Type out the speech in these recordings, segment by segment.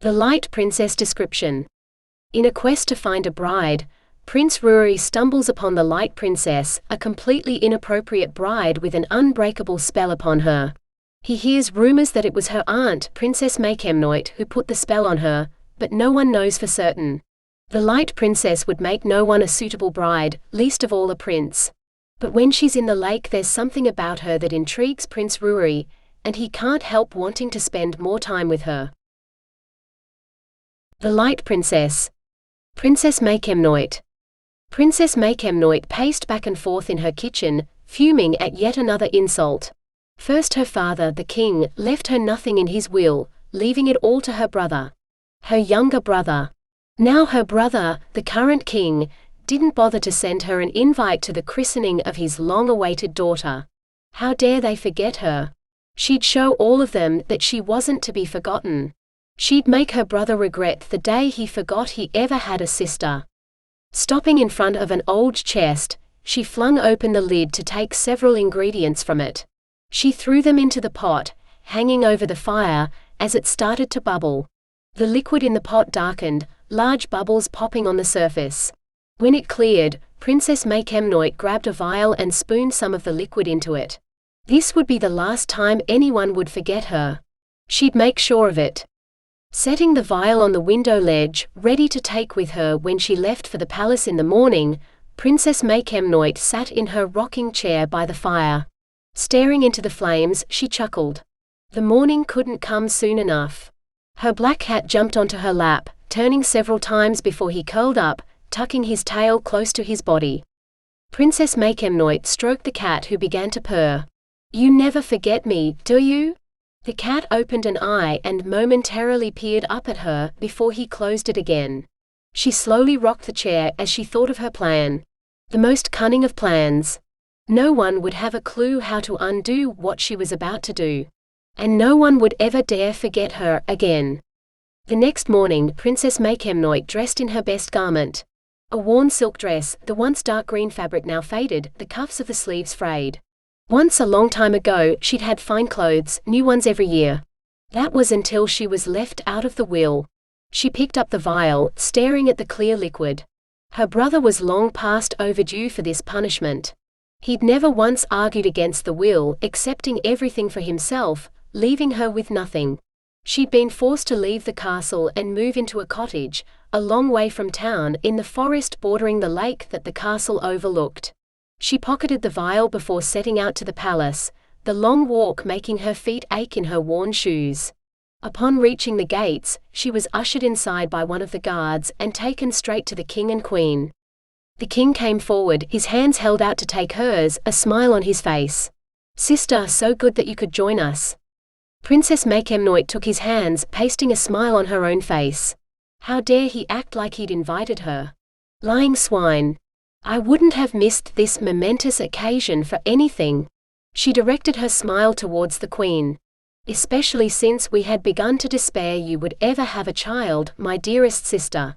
The Light Princess description. In a quest to find a bride, Prince Ruairidh stumbles upon the Light Princess, a completely inappropriate bride with an unbreakable spell upon her. He hears rumors that it was her aunt, Princess Makemnoit, who put the spell on her, but no one knows for certain. The Light Princess would make no one a suitable bride, least of all a prince. But when she's in the lake, there's something about her that intrigues Prince Ruairidh, and he can't help wanting to spend more time with her. The Light Princess. Princess Makemnoit. Princess Makemnoit paced back and forth in her kitchen, fuming at yet another insult. First her father, the king, left her nothing in his will, leaving it all to her brother. Her younger brother. Now her brother, the current king, didn't bother to send her an invite to the christening of his long-awaited daughter. How dare they forget her? She'd show all of them that she wasn't to be forgotten. She'd make her brother regret the day he forgot he ever had a sister. Stopping in front of an old chest, she flung open the lid to take several ingredients from it. She threw them into the pot, hanging over the fire, as it started to bubble. The liquid in the pot darkened, large bubbles popping on the surface. When it cleared, Princess Makemnoit grabbed a vial and spooned some of the liquid into it. This would be the last time anyone would forget her. She'd make sure of it. Setting the vial on the window ledge, ready to take with her when she left for the palace in the morning, Princess Makemnoit sat in her rocking chair by the fire. Staring into the flames, she chuckled. The morning couldn't come soon enough. Her black cat jumped onto her lap, turning several times before he curled up, tucking his tail close to his body. Princess Makemnoit stroked the cat, who began to purr. "You never forget me, do you?" The cat opened an eye and momentarily peered up at her before he closed it again. She slowly rocked the chair as she thought of her plan. The most cunning of plans. No one would have a clue how to undo what she was about to do. And no one would ever dare forget her again. The next morning, Princess Makemnoit dressed in her best garment. A worn silk dress, the once dark green fabric now faded, the cuffs of the sleeves frayed. Once a long time ago, she'd had fine clothes, new ones every year. That was until she was left out of the will. She picked up the vial, staring at the clear liquid. Her brother was long past overdue for this punishment. He'd never once argued against the will, accepting everything for himself, leaving her with nothing. She'd been forced to leave the castle and move into a cottage, a long way from town, in the forest bordering the lake that the castle overlooked. She pocketed the vial before setting out to the palace, the long walk making her feet ache in her worn shoes. Upon reaching the gates, she was ushered inside by one of the guards and taken straight to the king and queen. The king came forward, his hands held out to take hers, a smile on his face. "Sister, so good that you could join us." Princess Makemnoit took his hands, pasting a smile on her own face. How dare he act like he'd invited her? Lying swine. I wouldn't have missed this momentous occasion for anything. She directed her smile towards the queen. "Especially since we had begun to despair you would ever have a child, my dearest sister."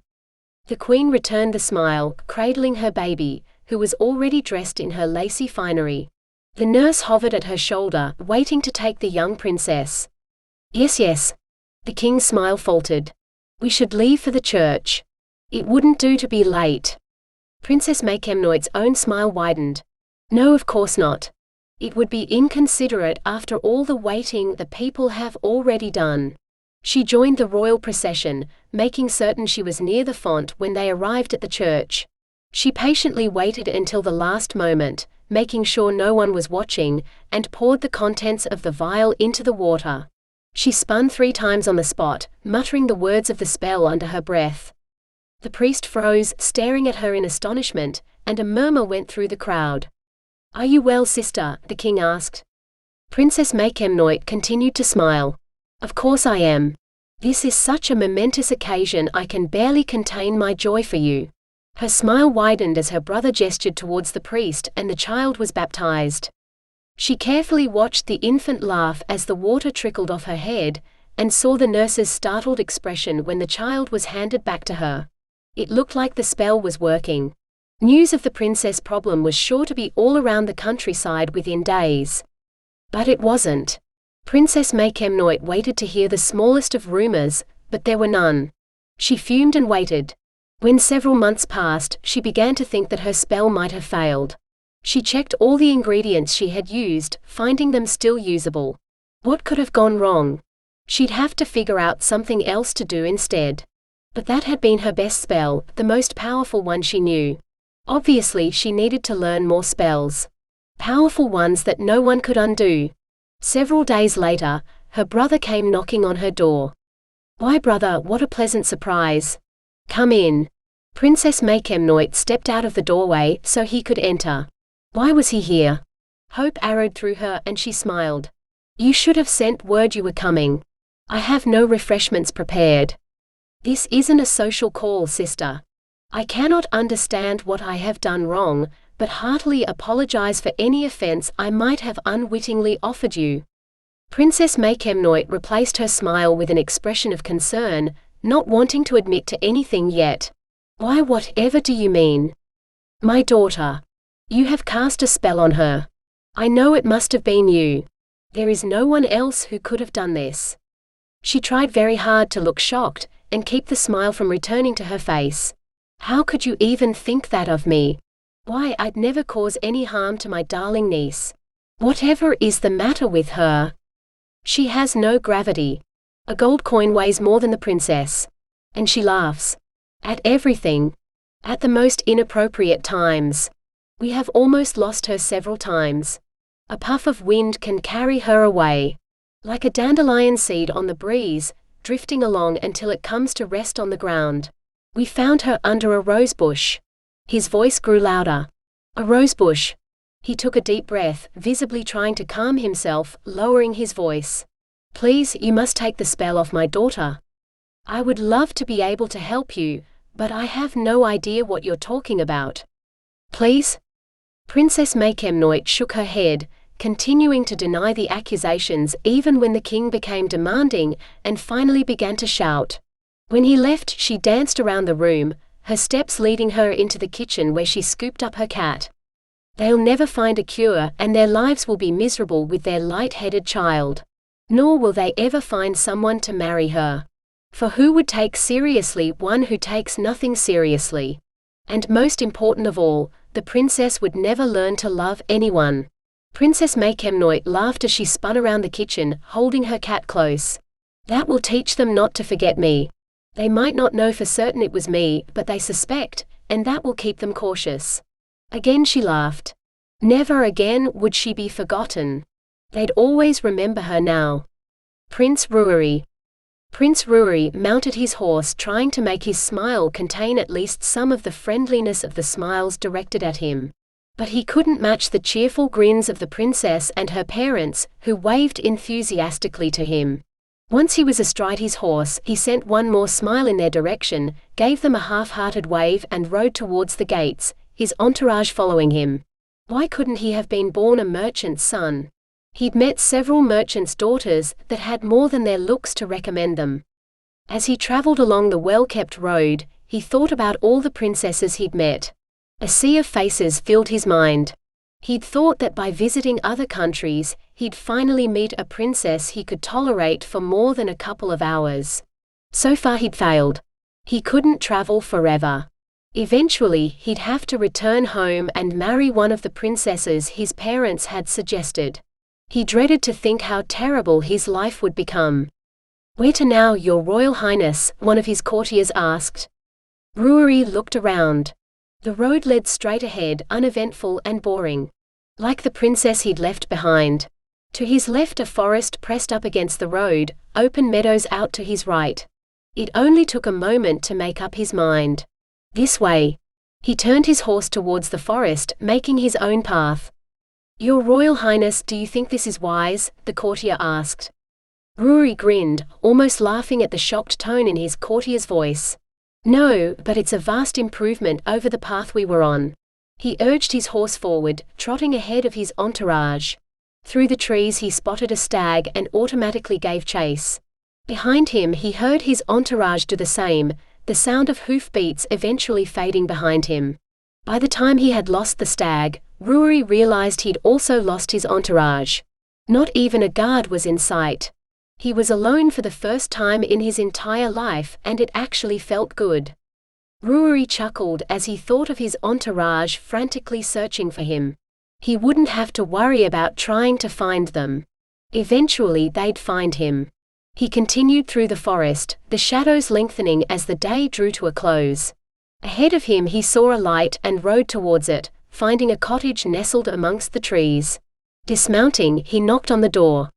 The queen returned the smile, cradling her baby, who was already dressed in her lacy finery. The nurse hovered at her shoulder, waiting to take the young princess. Yes. The king's smile faltered. "We should leave for the church. It wouldn't do to be late." Princess Makemnoit's own smile widened. "No, of course not. It would be inconsiderate after all the waiting the people have already done." She joined the royal procession, making certain she was near the font when they arrived at the church. She patiently waited until the last moment, making sure no one was watching, and poured the contents of the vial into the water. She spun 3 times on the spot, muttering the words of the spell under her breath. The priest froze, staring at her in astonishment, and a murmur went through the crowd. "Are you well, sister?" the king asked. Princess Makemnoit continued to smile. "Of course I am. This is such a momentous occasion I can barely contain my joy for you." Her smile widened as her brother gestured towards the priest and the child was baptized. She carefully watched the infant laugh as the water trickled off her head, and saw the nurse's startled expression when the child was handed back to her. It looked like the spell was working. News of the princess problem was sure to be all around the countryside within days. But it wasn't. Princess Makemnoit waited to hear the smallest of rumors, but there were none. She fumed and waited. When several months passed, she began to think that her spell might have failed. She checked all the ingredients she had used, finding them still usable. What could have gone wrong? She'd have to figure out something else to do instead. But that had been her best spell, the most powerful one she knew. Obviously, she needed to learn more spells. Powerful ones that no one could undo. Several days later, her brother came knocking on her door. "Why, brother, what a pleasant surprise. Come in." Princess Makemnoit stepped out of the doorway so he could enter. Why was he here? Hope arrowed through her and she smiled. "You should have sent word you were coming. I have no refreshments prepared." "This isn't a social call, sister. I cannot understand what I have done wrong, but heartily apologize for any offense I might have unwittingly offered you." Princess Makemnoit replaced her smile with an expression of concern, not wanting to admit to anything yet. "Why, whatever do you mean?" "My daughter. You have cast a spell on her. I know it must have been you. There is no one else who could have done this." She tried very hard to look shocked, and keep the smile from returning to her face. "How could you even think that of me? Why, I'd never cause any harm to my darling niece. Whatever is the matter with her? She has no gravity. A gold coin weighs more than the princess. And she laughs. At everything. At the most inappropriate times. We have almost lost her several times. A puff of wind can carry her away. Like a dandelion seed on the breeze, drifting along until it comes to rest on the ground. We found her under a rosebush." His voice grew louder. "A rosebush." He took a deep breath, visibly trying to calm himself, lowering his voice. "Please, you must take the spell off my daughter. I would love to be able to help you, but I have no idea what you're talking about. Please?" Princess Makemnoit shook her head, continuing to deny the accusations even when the king became demanding, and finally began to shout. When he left, she danced around the room, her steps leading her into the kitchen where she scooped up her cat. They'll never find a cure, and their lives will be miserable with their light-headed child. Nor will they ever find someone to marry her. For who would take seriously one who takes nothing seriously? And most important of all, the princess would never learn to love anyone. Princess Makemnoit laughed as she spun around the kitchen, holding her cat close. "That will teach them not to forget me. They might not know for certain it was me, but they suspect, and that will keep them cautious." Again she laughed. Never again would she be forgotten. They'd always remember her now. Prince Ruairidh. Prince Ruairidh mounted his horse, trying to make his smile contain at least some of the friendliness of the smiles directed at him. But he couldn't match the cheerful grins of the princess and her parents, who waved enthusiastically to him. Once he was astride his horse, he sent one more smile in their direction, gave them a half-hearted wave and rode towards the gates, his entourage following him. Why couldn't he have been born a merchant's son? He'd met several merchants' daughters that had more than their looks to recommend them. As he traveled along the well-kept road, he thought about all the princesses he'd met. A sea of faces filled his mind. He'd thought that by visiting other countries, he'd finally meet a princess he could tolerate for more than a couple of hours. So far he'd failed. He couldn't travel forever. Eventually, he'd have to return home and marry one of the princesses his parents had suggested. He dreaded to think how terrible his life would become. "Where to now, Your Royal Highness?" one of his courtiers asked. Ruairidh looked around. The road led straight ahead, uneventful and boring. Like the princess he'd left behind. To his left a forest pressed up against the road, open meadows out to his right. It only took a moment to make up his mind. This way. He turned his horse towards the forest, making his own path. "Your Royal Highness, do you think this is wise?" the courtier asked. Ruairidh grinned, almost laughing at the shocked tone in his courtier's voice. "No, but it's a vast improvement over the path we were on." He urged his horse forward, trotting ahead of his entourage. Through the trees he spotted a stag and automatically gave chase. Behind him he heard his entourage do the same, the sound of hoofbeats eventually fading behind him. By the time he had lost the stag, Ruairidh realized he'd also lost his entourage. Not even a guard was in sight. He was alone for the first time in his entire life, and it actually felt good. Ruairidh chuckled as he thought of his entourage frantically searching for him. He wouldn't have to worry about trying to find them. Eventually they'd find him. He continued through the forest, the shadows lengthening as the day drew to a close. Ahead of him he saw a light and rode towards it, finding a cottage nestled amongst the trees. Dismounting, he knocked on the door.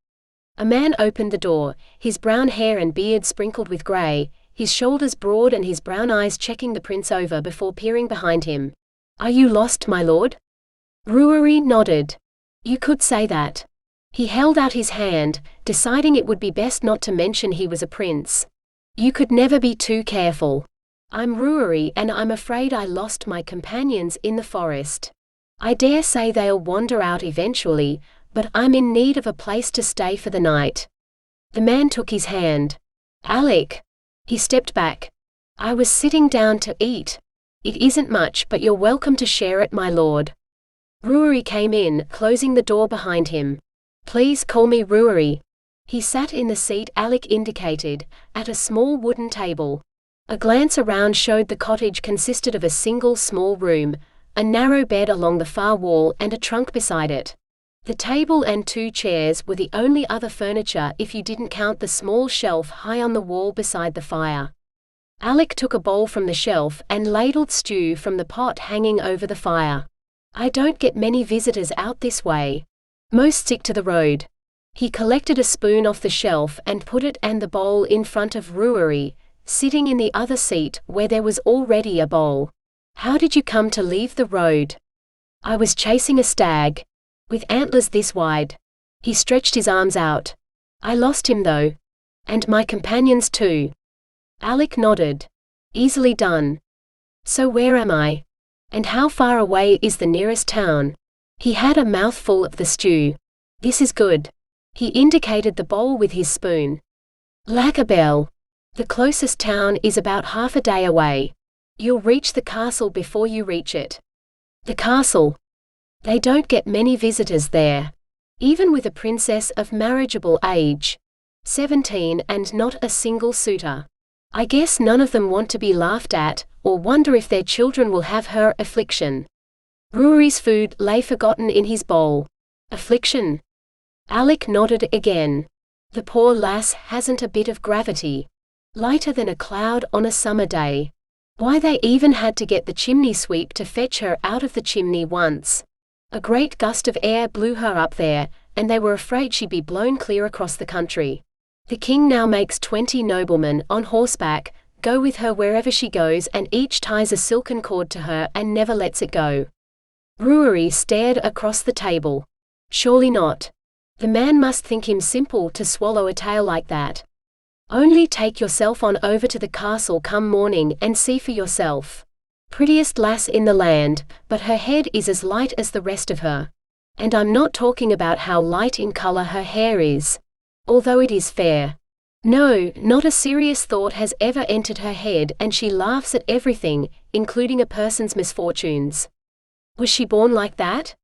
A man opened the door, his brown hair and beard sprinkled with grey, his shoulders broad and his brown eyes checking the prince over before peering behind him. "Are you lost, my lord?" Ruairidh nodded. "You could say that." He held out his hand, deciding it would be best not to mention he was a prince. "You could never be too careful. I'm Ruairidh and I'm afraid I lost my companions in the forest. I dare say they'll wander out eventually, but I'm in need of a place to stay for the night." The man took his hand. "Alec." He stepped back. "I was sitting down to eat. It isn't much, but you're welcome to share it, my lord." Ruairidh came in, closing the door behind him. "Please call me Ruairidh." He sat in the seat Alec indicated, at a small wooden table. A glance around showed the cottage consisted of a single small room, a narrow bed along the far wall and a trunk beside it. The table and 2 chairs were the only other furniture if you didn't count the small shelf high on the wall beside the fire. Alec took a bowl from the shelf and ladled stew from the pot hanging over the fire. "I don't get many visitors out this way. Most stick to the road." He collected a spoon off the shelf and put it and the bowl in front of Ruairidh, sitting in the other seat where there was already a bowl. "How did you come to leave the road?" "I was chasing a stag. With antlers this wide." He stretched his arms out. "I lost him though. And my companions too." Alec nodded. "Easily done. So where am I? And how far away is the nearest town?" He had a mouthful of the stew. "This is good." He indicated the bowl with his spoon. "Lacabelle. The closest town is about half a day away. You'll reach the castle before you reach it." "The castle? They don't get many visitors there. Even with a princess of marriageable age. 17 and not a single suitor. I guess none of them want to be laughed at, or wonder if their children will have her affliction." Ruairidh's food lay forgotten in his bowl. "Affliction?" Alec nodded again. "The poor lass hasn't a bit of gravity. Lighter than a cloud on a summer day. Why, they even had to get the chimney sweep to fetch her out of the chimney once. A great gust of air blew her up there, and they were afraid she'd be blown clear across the country. The king now makes 20 noblemen, on horseback, go with her wherever she goes, and each ties a silken cord to her and never lets it go." Ruairidh stared across the table. "Surely not. The man must think him simple to swallow a tale like that. Only take yourself on over to the castle come morning and see for yourself. Prettiest lass in the land, but her head is as light as the rest of her. And I'm not talking about how light in color her hair is. Although it is fair. No, not a serious thought has ever entered her head, and she laughs at everything, including a person's misfortunes." "Was she born like that?"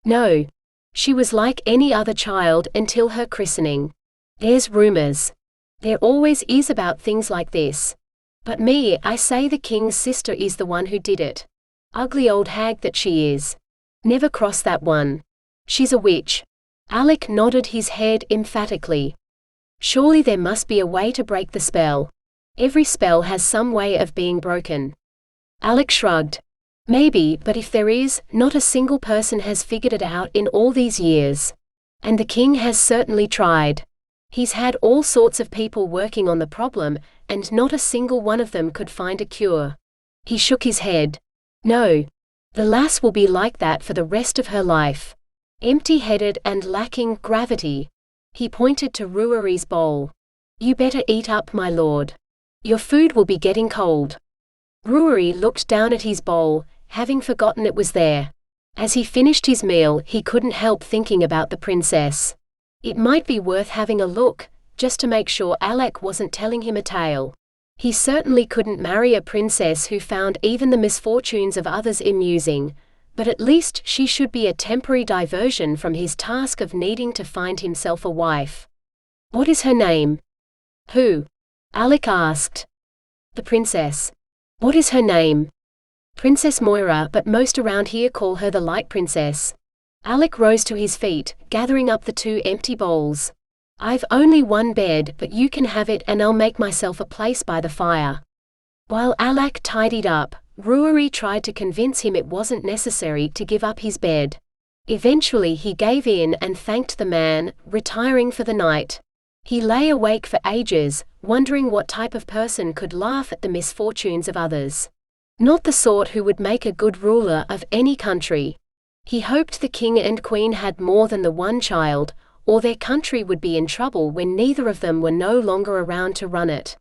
"No. She was like any other child until her christening. There's rumors. There always is about things like this. But me, I say the king's sister is the one who did it. Ugly old hag that she is. Never cross that one. She's a witch." Alec nodded his head emphatically. "Surely there must be a way to break the spell. Every spell has some way of being broken." Alec shrugged. "Maybe, but if there is, not a single person has figured it out in all these years. And the king has certainly tried. He's had all sorts of people working on the problem, and not a single one of them could find a cure." He shook his head. "No. The lass will be like that for the rest of her life. Empty-headed and lacking gravity." He pointed to Ruairidh's bowl. "You better eat up, my lord. Your food will be getting cold." Ruairidh looked down at his bowl, having forgotten it was there. As he finished his meal, he couldn't help thinking about the princess. It might be worth having a look, just to make sure Alec wasn't telling him a tale. He certainly couldn't marry a princess who found even the misfortunes of others amusing, but at least she should be a temporary diversion from his task of needing to find himself a wife. What is her name? Who? Alec asked. The princess. What is her name? Princess Moira, but most around here call her the Light Princess. Alec rose to his feet, gathering up the 2 empty bowls. I've only one bed, but you can have it and I'll make myself a place by the fire. While Alec tidied up, Ruairidh tried to convince him it wasn't necessary to give up his bed. Eventually he gave in and thanked the man, retiring for the night. He lay awake for ages, wondering what type of person could laugh at the misfortunes of others. Not the sort who would make a good ruler of any country. He hoped the king and queen had more than the one child, or their country would be in trouble when neither of them were no longer around to run it.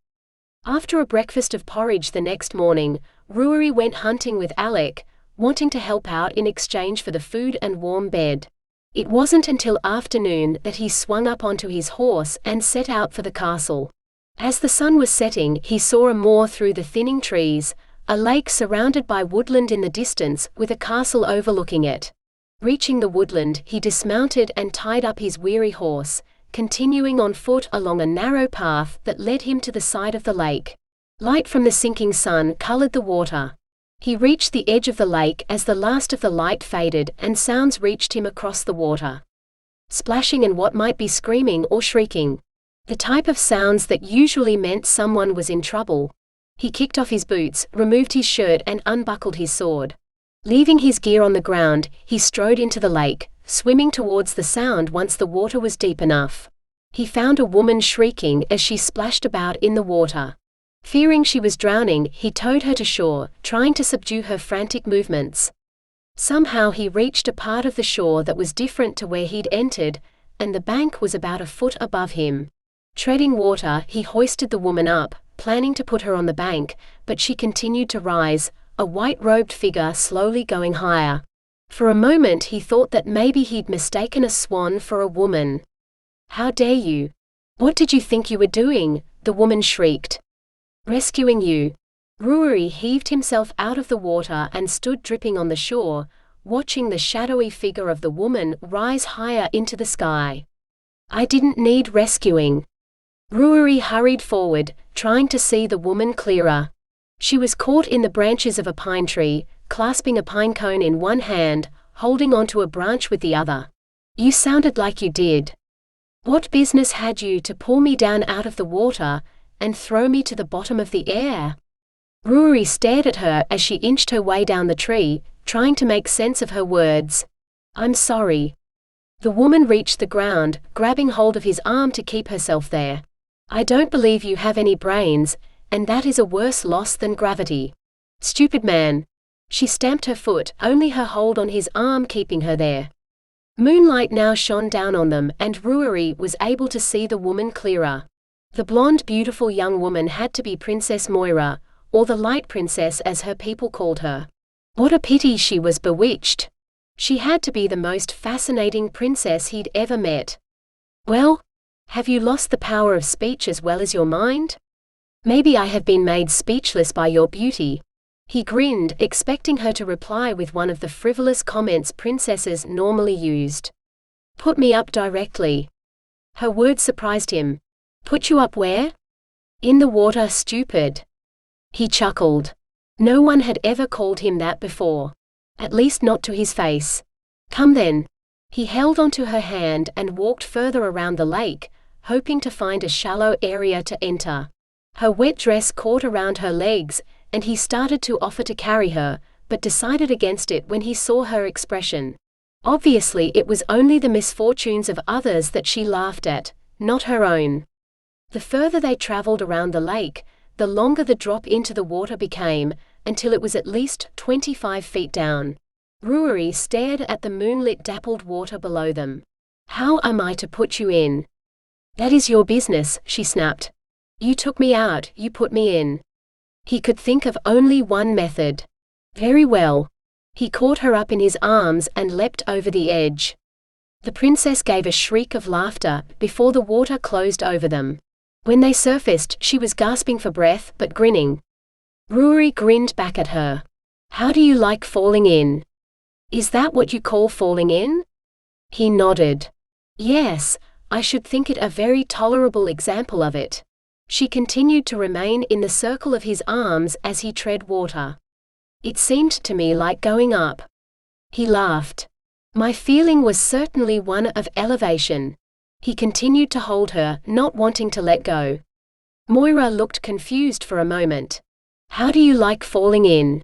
After a breakfast of porridge the next morning, Ruairidh went hunting with Alec, wanting to help out in exchange for the food and warm bed. It wasn't until afternoon that he swung up onto his horse and set out for the castle. As the sun was setting, he saw a moor through the thinning trees, a lake surrounded by woodland in the distance, with a castle overlooking it. Reaching the woodland, he dismounted and tied up his weary horse, continuing on foot along a narrow path that led him to the side of the lake. Light from the sinking sun colored the water. He reached the edge of the lake as the last of the light faded and sounds reached him across the water. Splashing and what might be screaming or shrieking. The type of sounds that usually meant someone was in trouble. He kicked off his boots, removed his shirt and unbuckled his sword. Leaving his gear on the ground, he strode into the lake, swimming towards the sound once the water was deep enough. He found a woman shrieking as she splashed about in the water. Fearing she was drowning, he towed her to shore, trying to subdue her frantic movements. Somehow he reached a part of the shore that was different to where he'd entered, and the bank was about a foot above him. Treading water, he hoisted the woman up, planning to put her on the bank, but she continued to rise, a white-robed figure slowly going higher. For a moment he thought that maybe he'd mistaken a swan for a woman. "How dare you? What did you think you were doing?" the woman shrieked. "Rescuing you." Ruairidh heaved himself out of the water and stood dripping on the shore, watching the shadowy figure of the woman rise higher into the sky. "I didn't need rescuing." Ruairidh hurried forward, trying to see the woman clearer. She was caught in the branches of a pine tree, clasping a pine cone in one hand, holding onto a branch with the other. "You sounded like you did. What business had you to pull me down out of the water and throw me to the bottom of the air?" Ruairidh stared at her as she inched her way down the tree, trying to make sense of her words. "I'm sorry." The woman reached the ground, grabbing hold of his arm to keep herself there. "I don't believe you have any brains, and that is a worse loss than gravity. Stupid man." She stamped her foot, only her hold on his arm keeping her there. Moonlight now shone down on them, and Ruairidh was able to see the woman clearer. The blonde, beautiful young woman had to be Princess Moira, or the Light Princess as her people called her. What a pity she was bewitched. She had to be the most fascinating princess he'd ever met. "Well, have you lost the power of speech as well as your mind? Maybe I have been made speechless by your beauty." He grinned, expecting her to reply with one of the frivolous comments princesses normally used. "Put me up directly." Her words surprised him. "Put you up where?" "In the water, stupid." He chuckled. No one had ever called him that before. At least not to his face. "Come then." He held onto her hand and walked further around the lake, hoping to find a shallow area to enter. Her wet dress caught around her legs, and he started to offer to carry her, but decided against it when he saw her expression. Obviously it was only the misfortunes of others that she laughed at, not her own. The further they traveled around the lake, the longer the drop into the water became, until it was at least 25 feet down. Ruairidh stared at the moonlit dappled water below them. "How am I to put you in?" "That is your business," she snapped. "You took me out, you put me in." He could think of only one method. "Very well." He caught her up in his arms and leapt over the edge. The princess gave a shriek of laughter, before the water closed over them. When they surfaced, she was gasping for breath, but grinning. Ruairidh grinned back at her. "How do you like falling in? Is that what you call falling in?" He nodded. "Yes, I should think it a very tolerable example of it. She continued to remain in the circle of his arms as he tread water. It seemed to me like going up. He laughed. My feeling was certainly one of elevation. He continued to hold her, not wanting to let go. Moira looked confused for a moment. How do you like falling in?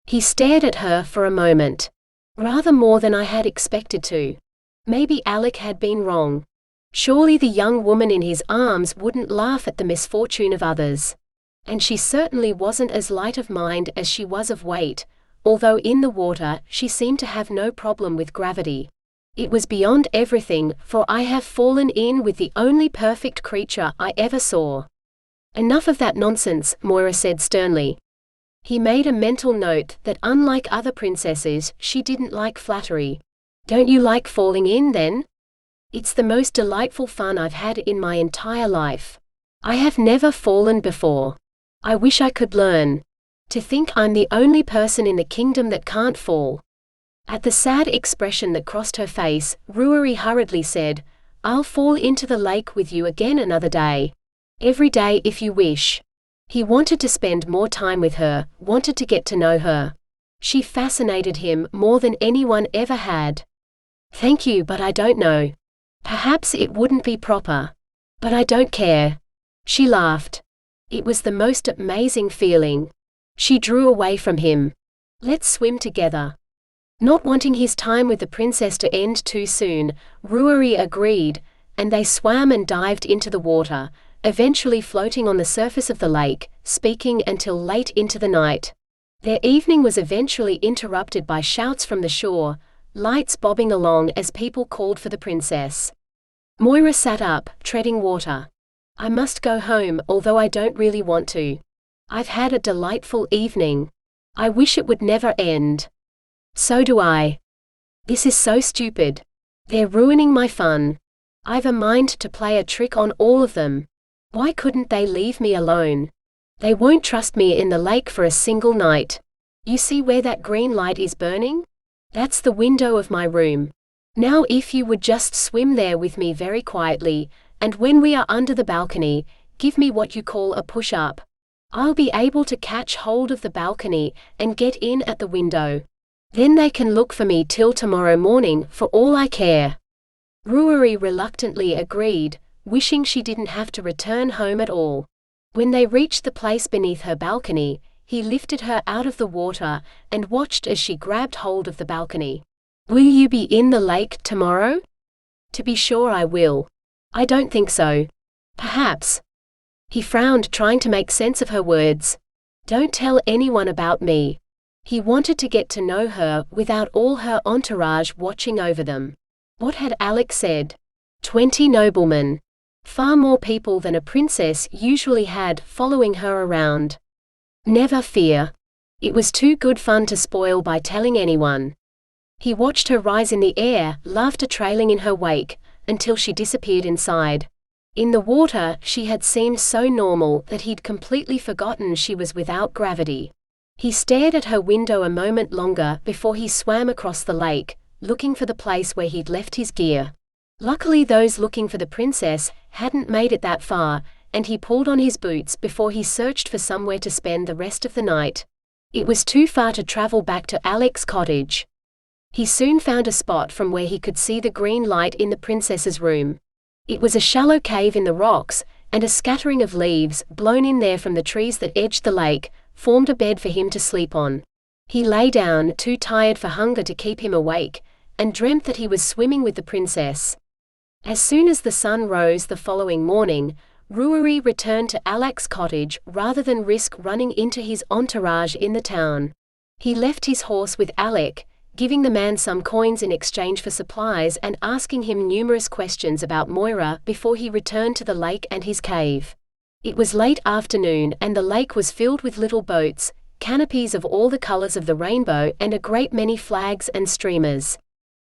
He stared at her for a moment. Rather more than I had expected to. Maybe Alec had been wrong. Surely the young woman in his arms wouldn't laugh at the misfortune of others. And she certainly wasn't as light of mind as she was of weight, although in the water she seemed to have no problem with gravity. It was beyond everything, for I have fallen in with the only perfect creature I ever saw. Enough of that nonsense, Moira said sternly. He made a mental note that unlike other princesses, she didn't like flattery. Don't you like falling in, then? It's the most delightful fun I've had in my entire life. I have never fallen before. I wish I could learn. To think I'm the only person in the kingdom that can't fall. At the sad expression that crossed her face, Ruairidh hurriedly said, I'll fall into the lake with you again another day. Every day if you wish. He wanted to spend more time with her, wanted to get to know her. She fascinated him more than anyone ever had. Thank you, but I don't know. Perhaps it wouldn't be proper. But I don't care. She laughed. It was the most amazing feeling. She drew away from him. Let's swim together. Not wanting his time with the princess to end too soon, Ruairidh agreed, and they swam and dived into the water, eventually floating on the surface of the lake, speaking until late into the night. Their evening was eventually interrupted by shouts from the shore, lights bobbing along as people called for the princess. Moira sat up, treading water. I must go home, although I don't really want to. I've had a delightful evening. I wish it would never end. So do I. This is so stupid. They're ruining my fun. I've a mind to play a trick on all of them. Why couldn't they leave me alone? They won't trust me in the lake for a single night. You see where that green light is burning? That's the window of my room. Now if you would just swim there with me very quietly, and when we are under the balcony, give me what you call a push-up. I'll be able to catch hold of the balcony and get in at the window. Then they can look for me till tomorrow morning for all I care. Ruairidh reluctantly agreed, wishing she didn't have to return home at all. When they reached the place beneath her balcony, he lifted her out of the water and watched as she grabbed hold of the balcony. Will you be in the lake tomorrow? To be sure I will. I don't think so. Perhaps. He frowned, trying to make sense of her words. Don't tell anyone about me. He wanted to get to know her without all her entourage watching over them. What had Alec said? 20 noblemen. Far more people than a princess usually had following her around. Never fear. It was too good fun to spoil by telling anyone. He watched her rise in the air, laughter trailing in her wake, until she disappeared inside. In the water, she had seemed so normal that he'd completely forgotten she was without gravity. He stared at her window a moment longer before he swam across the lake, looking for the place where he'd left his gear. Luckily those looking for the princess hadn't made it that far, and he pulled on his boots before he searched for somewhere to spend the rest of the night. It was too far to travel back to Alec's cottage. He soon found a spot from where he could see the green light in the princess's room. It was a shallow cave in the rocks, and a scattering of leaves, blown in there from the trees that edged the lake, formed a bed for him to sleep on. He lay down, too tired for hunger to keep him awake, and dreamt that he was swimming with the princess. As soon as the sun rose the following morning, Ruairidh returned to Alec's cottage rather than risk running into his entourage in the town. He left his horse with Alec, giving the man some coins in exchange for supplies and asking him numerous questions about Moira before he returned to the lake and his cave. It was late afternoon and the lake was filled with little boats, canopies of all the colors of the rainbow and a great many flags and streamers.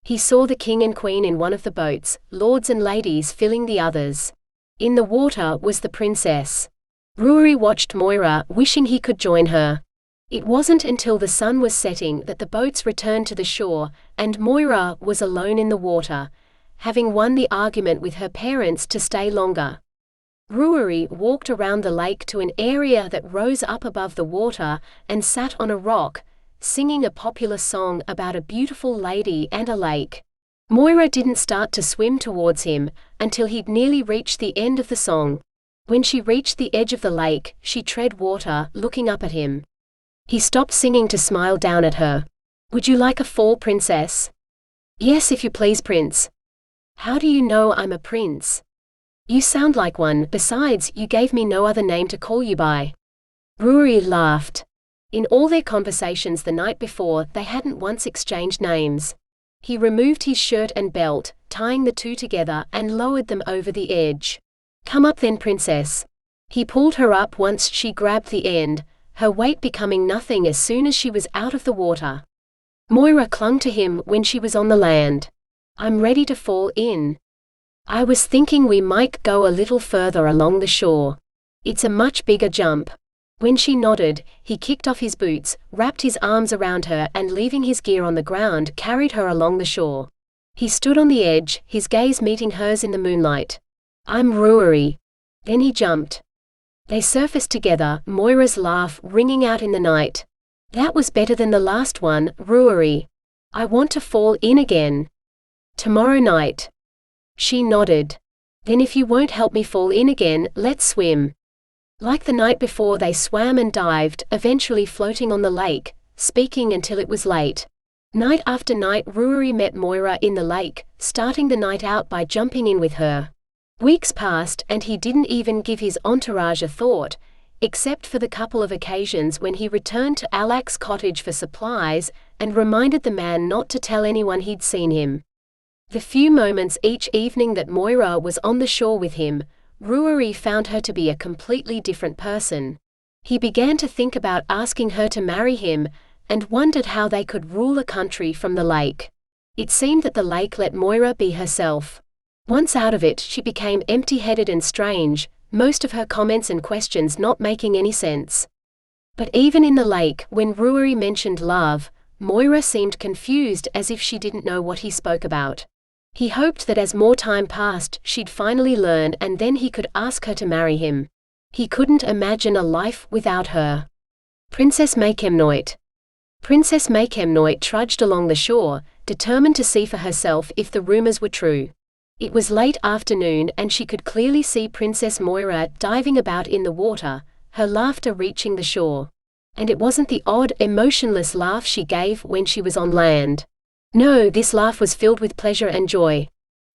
He saw the king and queen in one of the boats, lords and ladies filling the others. In the water was the princess. Ruairidh watched Moira, wishing he could join her. It wasn't until the sun was setting that the boats returned to the shore, and Moira was alone in the water, having won the argument with her parents to stay longer. Ruairidh walked around the lake to an area that rose up above the water and sat on a rock, singing a popular song about a beautiful lady and a lake. Moira didn't start to swim towards him until he'd nearly reached the end of the song. When she reached the edge of the lake, she tread water, looking up at him. He stopped singing to smile down at her. "Would you like a fall, princess?" "Yes, if you please, prince." "How do you know I'm a prince?" "You sound like one, besides, you gave me no other name to call you by." Ruairidh laughed. In all their conversations the night before, they hadn't once exchanged names. He removed his shirt and belt, tying the two together, and lowered them over the edge. "Come up then, princess." He pulled her up once she grabbed the end, her weight becoming nothing as soon as she was out of the water. Moira clung to him when she was on the land. "I'm ready to fall in. I was thinking we might go a little further along the shore. It's a much bigger jump." When she nodded, he kicked off his boots, wrapped his arms around her, and leaving his gear on the ground, carried her along the shore. He stood on the edge, his gaze meeting hers in the moonlight. "I'm Ruairidh." Then he jumped. They surfaced together, Moira's laugh ringing out in the night. "That was better than the last one, Ruairidh. I want to fall in again. Tomorrow night." She nodded. "Then if you won't help me fall in again, let's swim." Like the night before, they swam and dived, eventually floating on the lake, speaking until it was late. Night after night Ruairidh met Moira in the lake, starting the night out by jumping in with her. Weeks passed and he didn't even give his entourage a thought, except for the couple of occasions when he returned to Alak's cottage for supplies, and reminded the man not to tell anyone he'd seen him. The few moments each evening that Moira was on the shore with him, Ruairidh found her to be a completely different person. He began to think about asking her to marry him, and wondered how they could rule a country from the lake. It seemed that the lake let Moira be herself. Once out of it, she became empty-headed and strange, most of her comments and questions not making any sense. But even in the lake, when Ruairidh mentioned love, Moira seemed confused, as if she didn't know what he spoke about. He hoped that as more time passed, she'd finally learn, and then he could ask her to marry him. He couldn't imagine a life without her. Princess Makemnoit. Princess Makemnoit trudged along the shore, determined to see for herself if the rumors were true. It was late afternoon and she could clearly see Princess Moira diving about in the water, her laughter reaching the shore. And it wasn't the odd, emotionless laugh she gave when she was on land. No, this laugh was filled with pleasure and joy.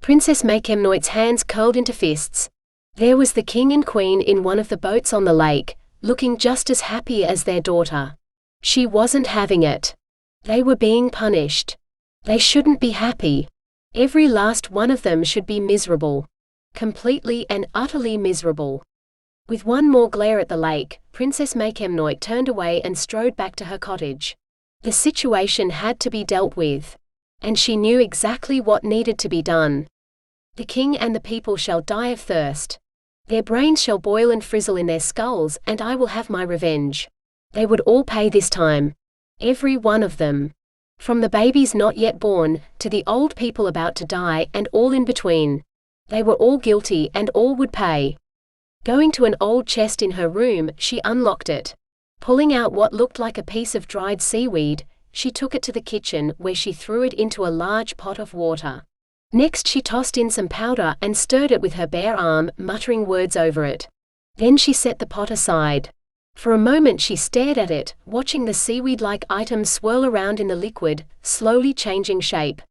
Princess Makemnoit's hands curled into fists. There was the king and queen in one of the boats on the lake, looking just as happy as their daughter. She wasn't having it. They were being punished. They shouldn't be happy. Every last one of them should be miserable. Completely and utterly miserable. With one more glare at the lake, Princess Makemnoit turned away and strode back to her cottage. The situation had to be dealt with. And she knew exactly what needed to be done. "The king and the people shall die of thirst. Their brains shall boil and frizzle in their skulls, and I will have my revenge. They would all pay this time. Every one of them. From the babies not yet born, to the old people about to die, and all in between. They were all guilty and all would pay." Going to an old chest in her room, she unlocked it. Pulling out what looked like a piece of dried seaweed, she took it to the kitchen, where she threw it into a large pot of water. Next she tossed in some powder and stirred it with her bare arm, muttering words over it. Then she set the pot aside. For a moment she stared at it, watching the seaweed-like item swirl around in the liquid, slowly changing shape.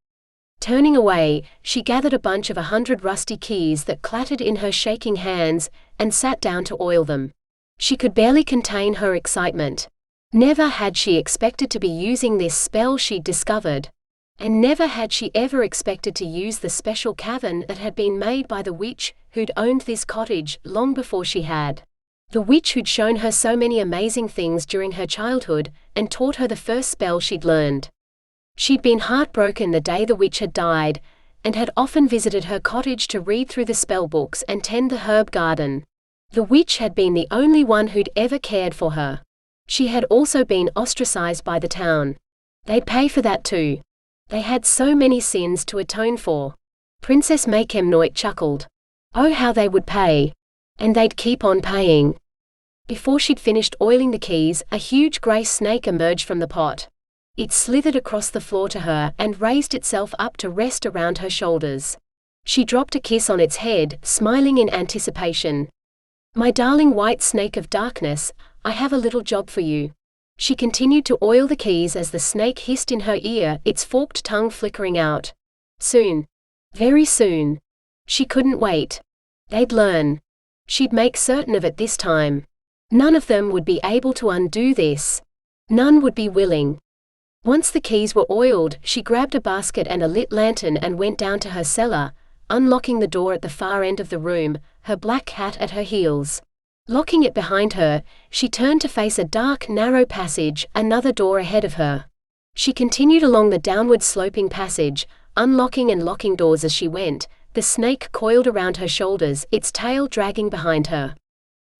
Turning away, she gathered a bunch of 100 rusty keys that clattered in her shaking hands, and sat down to oil them. She could barely contain her excitement. Never had she expected to be using this spell she'd discovered. And never had she ever expected to use the special cavern that had been made by the witch who'd owned this cottage long before she had. The witch who'd shown her so many amazing things during her childhood, and taught her the first spell she'd learned. She'd been heartbroken the day the witch had died, and had often visited her cottage to read through the spell books and tend the herb garden. The witch had been the only one who'd ever cared for her. She had also been ostracized by the town. They'd pay for that too. They had so many sins to atone for. Princess Makemnoit chuckled. Oh, how they would pay! And they'd keep on paying. Before she'd finished oiling the keys, a huge grey snake emerged from the pot. It slithered across the floor to her and raised itself up to rest around her shoulders. She dropped a kiss on its head, smiling in anticipation. My darling white snake of darkness, I have a little job for you. She continued to oil the keys as the snake hissed in her ear, its forked tongue flickering out. Soon. Very soon. She couldn't wait. They'd learn. She'd make certain of it this time. None of them would be able to undo this. None would be willing. Once the keys were oiled, she grabbed a basket and a lit lantern and went down to her cellar, unlocking the door at the far end of the room, her black cat at her heels. Locking it behind her, she turned to face a dark, narrow passage, another door ahead of her. She continued along the downward sloping passage, unlocking and locking doors as she went, the snake coiled around her shoulders, its tail dragging behind her.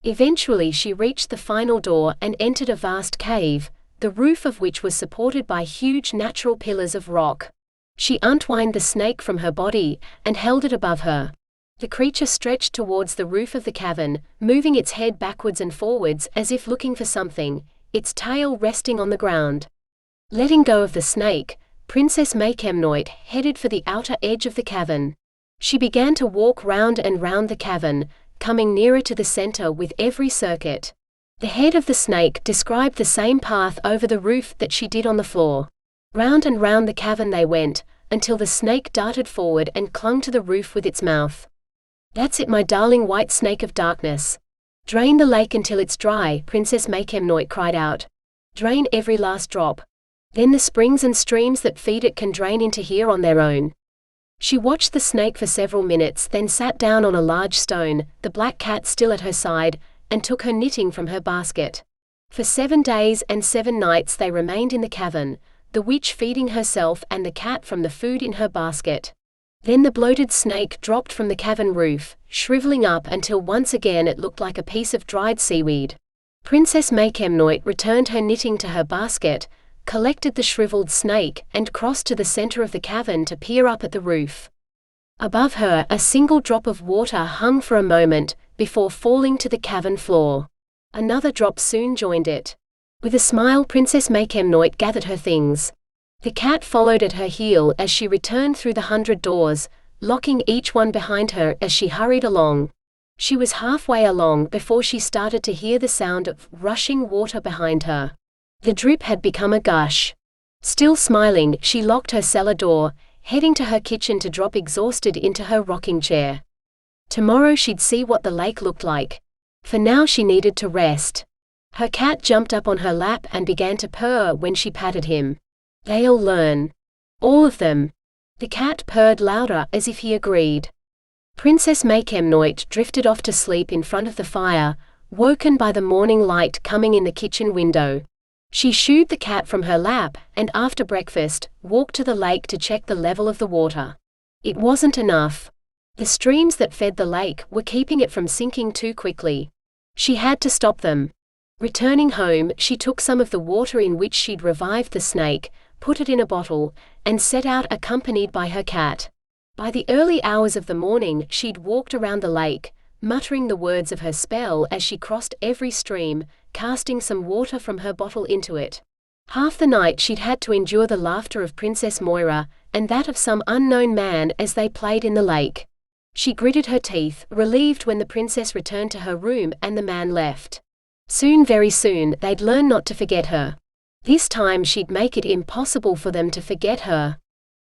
Eventually she reached the final door and entered a vast cave, the roof of which was supported by huge natural pillars of rock. She untwined the snake from her body and held it above her. The creature stretched towards the roof of the cavern, moving its head backwards and forwards as if looking for something, its tail resting on the ground. Letting go of the snake, Princess Makemnoit headed for the outer edge of the cavern. She began to walk round and round the cavern, coming nearer to the center with every circuit. The head of the snake described the same path over the roof that she did on the floor. Round and round the cavern they went, until the snake darted forward and clung to the roof with its mouth. That's it, my darling white snake of darkness. Drain the lake until it's dry, Princess Makemnoit cried out. Drain every last drop. Then the springs and streams that feed it can drain into here on their own. She watched the snake for several minutes, then sat down on a large stone, the black cat still at her side, and took her knitting from her basket. For 7 days and 7 nights they remained in the cavern, the witch feeding herself and the cat from the food in her basket. Then the bloated snake dropped from the cavern roof, shriveling up until once again it looked like a piece of dried seaweed. Princess Makemnoit returned her knitting to her basket, collected the shriveled snake, and crossed to the center of the cavern to peer up at the roof. Above her, a single drop of water hung for a moment, before falling to the cavern floor. Another drop soon joined it. With a smile, Princess Makemnoit gathered her things. The cat followed at her heel as she returned through the 100 doors, locking each one behind her as she hurried along. She was halfway along before she started to hear the sound of rushing water behind her. The drip had become a gush. Still smiling, she locked her cellar door, heading to her kitchen to drop exhausted into her rocking chair. Tomorrow she'd see what the lake looked like. For now she needed to rest. Her cat jumped up on her lap and began to purr when she patted him. They'll learn. All of them. The cat purred louder as if he agreed. Princess Makemnoit drifted off to sleep in front of the fire, woken by the morning light coming in the kitchen window. She shooed the cat from her lap, and after breakfast, walked to the lake to check the level of the water. It wasn't enough. The streams that fed the lake were keeping it from sinking too quickly. She had to stop them. Returning home, she took some of the water in which she'd revived the snake, put it in a bottle, and set out accompanied by her cat. By the early hours of the morning she'd walked around the lake, muttering the words of her spell as she crossed every stream, casting some water from her bottle into it. Half the night she'd had to endure the laughter of Princess Moira, and that of some unknown man as they played in the lake. She gritted her teeth, relieved when the princess returned to her room and the man left. Soon, very soon, they'd learn not to forget her. This time she'd make it impossible for them to forget her.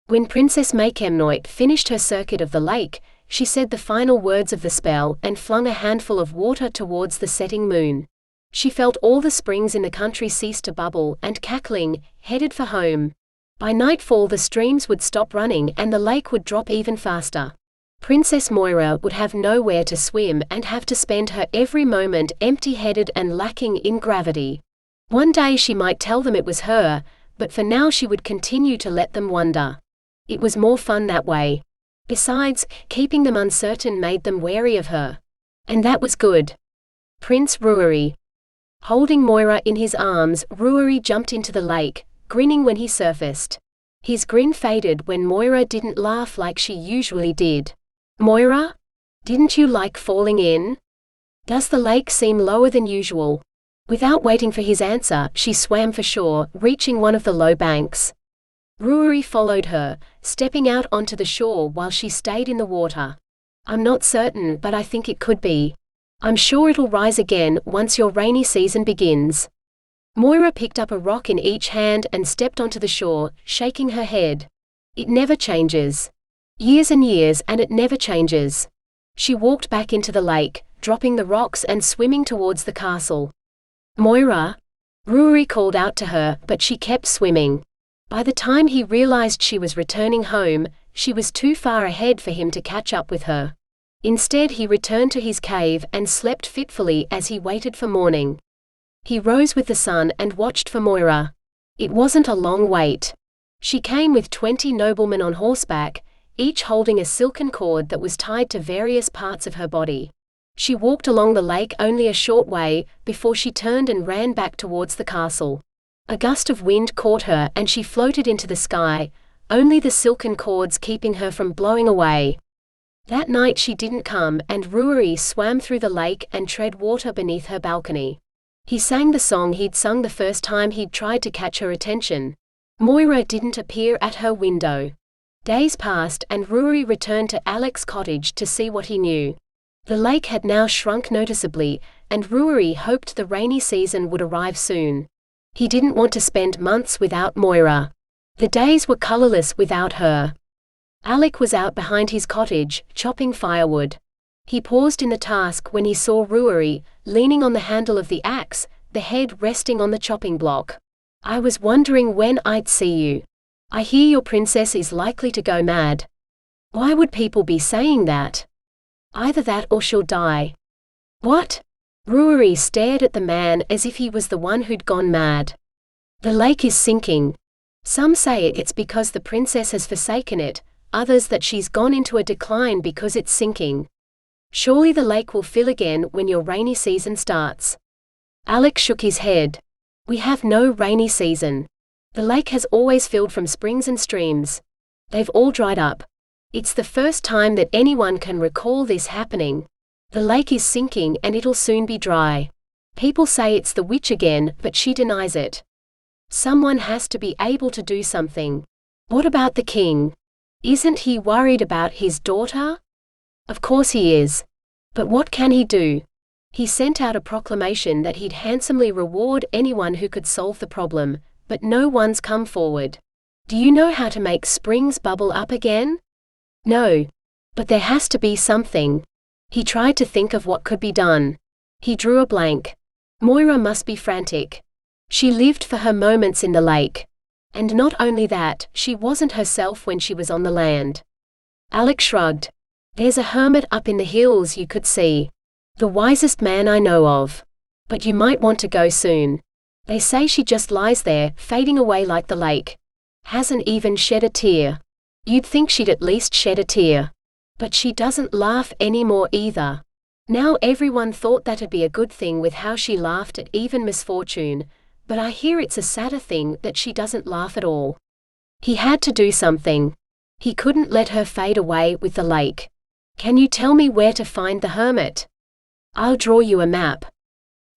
When Princess Makemnoit finished her circuit of the lake, she said the final words of the spell and flung a handful of water towards the setting moon. She felt all the springs in the country cease to bubble and, cackling, headed for home. By nightfall the streams would stop running and the lake would drop even faster. Princess Moira would have nowhere to swim and have to spend her every moment empty-headed and lacking in gravity. One day she might tell them it was her, but for now she would continue to let them wonder. It was more fun that way. Besides, keeping them uncertain made them wary of her. And that was good. Prince Ruairidh. Holding Moira in his arms, Ruairidh jumped into the lake, grinning when he surfaced. His grin faded when Moira didn't laugh like she usually did. "Moira? Didn't you like falling in? Does the lake seem lower than usual?" Without waiting for his answer, she swam for shore, reaching one of the low banks. Ruairidh followed her, stepping out onto the shore while she stayed in the water. "I'm not certain, but I think it could be. I'm sure it'll rise again once your rainy season begins." Moira picked up a rock in each hand and stepped onto the shore, shaking her head. "It never changes. Years and years and it never changes." She walked back into the lake, dropping the rocks and swimming towards the castle. "Moira?" Ruairidh called out to her, but she kept swimming. By the time he realized she was returning home, she was too far ahead for him to catch up with her. Instead, he returned to his cave and slept fitfully as he waited for morning. He rose with the sun and watched for Moira. It wasn't a long wait. She came with 20 noblemen on horseback, each holding a silken cord that was tied to various parts of her body. She walked along the lake only a short way, before she turned and ran back towards the castle. A gust of wind caught her and she floated into the sky, only the silken cords keeping her from blowing away. That night she didn't come, and Ruairidh swam through the lake and tread water beneath her balcony. He sang the song he'd sung the first time he'd tried to catch her attention. Moira didn't appear at her window. Days passed and Ruairidh returned to Alec's cottage to see what he knew. The lake had now shrunk noticeably, and Ruairidh hoped the rainy season would arrive soon. He didn't want to spend months without Moira. The days were colorless without her. Alec was out behind his cottage, chopping firewood. He paused in the task when he saw Ruairidh, leaning on the handle of the axe, the head resting on the chopping block. "I was wondering when I'd see you. I hear your princess is likely to go mad." "Why would people be saying that?" "Either that or she'll die." "What?" Ruairidh stared at the man as if he was the one who'd gone mad. "The lake is sinking. Some say it's because the princess has forsaken it, others that she's gone into a decline because it's sinking. Surely the lake will fill again when your rainy season starts." Alec shook his head. "We have no rainy season. The lake has always filled from springs and streams. They've all dried up. It's the first time that anyone can recall this happening. The lake is sinking and it'll soon be dry. People say it's the witch again, but she denies it. Someone has to be able to do something. What about the king? Isn't he worried about his daughter?" "Of course he is. But what can he do? He sent out a proclamation that he'd handsomely reward anyone who could solve the problem, but no one's come forward. Do you know how to make springs bubble up again?" "No. But there has to be something." He tried to think of what could be done. He drew a blank. Moira must be frantic. She lived for her moments in the lake. And not only that, she wasn't herself when she was on the land. Alec shrugged. "There's a hermit up in the hills you could see. The wisest man I know of. But you might want to go soon. They say she just lies there, fading away like the lake. Hasn't even shed a tear. You'd think she'd at least shed a tear. But she doesn't laugh anymore either. Now everyone thought that'd be a good thing with how she laughed at even misfortune, but I hear it's a sadder thing that she doesn't laugh at all." He had to do something. He couldn't let her fade away with the lake. "Can you tell me where to find the hermit?" "I'll draw you a map."